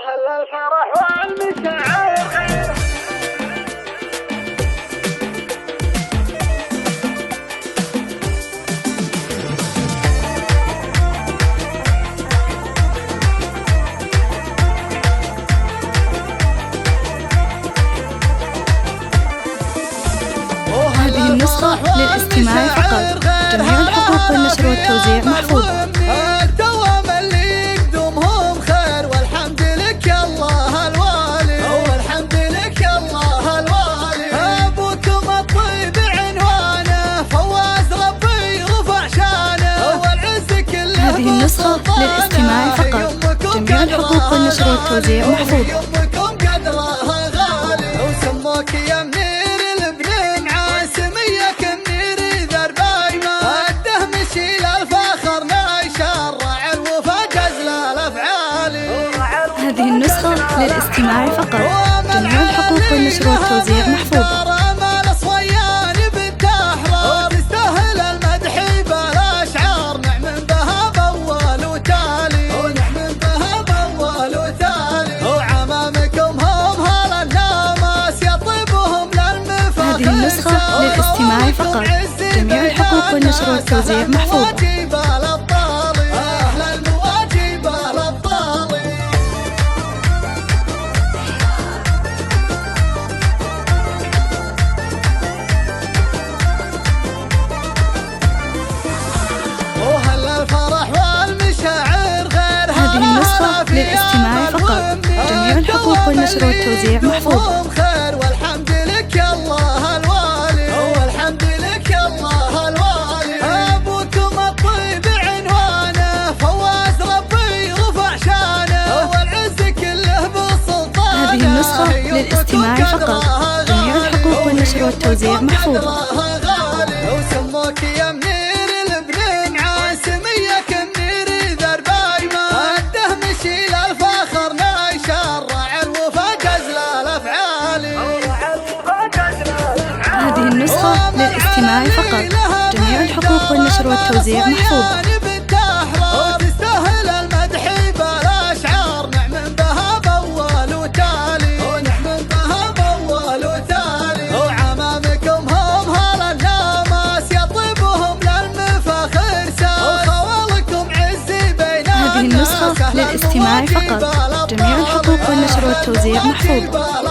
وهل الفرح والمشاعر هذه النسخة للاستماع فقط. جميع الحقوق والنشر والتوزيع محفوظة. الدوام اللي يقدمهم خير والحمد لك يا الله الوالي، والحمد لك يا الله الوالي. ابوكم الطيب عنوانه، فواز ربي رفع شانه، والعز كله. هذه النسخة للاستماع فقط. جميع الحقوق والنشر والتوزيع محفوظة. وسموك يا منير الابن عاسميك منير ذا البايمة، الدهم يشيل الفخر ما يشرع الوفا جزل الافعال. هذه النسخة للاستماع فقط. جميع الحقوق والنشر والتوزيع محفوظة. تستاهل المدح بالاشعار، نعم بها بول وتالي، ونعم بها بول وتالي. وعمامكم هم هلا الناس يطيبهم للمفاخر. هذه النسخة للاستماع فقط. جميع الحقوق والنشر والتوزيع محفوظة. هذه النسخة للاستماع فقط. جميع الحقوق والنشر والتوزيع محفوظة. والحمد لك يا الله الوالي، والحمد لك يا الله الوالي. ابوكم الطيب عنوانه، فواز ربي رفع شانه، والعز كله بالسلطان. هذه النسخة للاستماع فقط. جميع الحقوق والنشر والتوزيع محفوظة. وسموك يا منير الابن عاسميك منير ذا البايمة، الدهم يشيل الفخر ما يشرع الوفا جزل الافعال. هذه النسخة للاستماع فقط. جميع الحقوق والنشر والتوزيع محفوظة. تستاهل المدح بالاشعار، نعم بها بول وتالي، ونعم بها بول وتالي. وعمامكم هم هلا الناس يطيبهم للمفاخر سار، خوالكم عزي بين. هذه النسخة للاستماع فقط. جميع الحقوق والنشر والتوزيع محفوظة.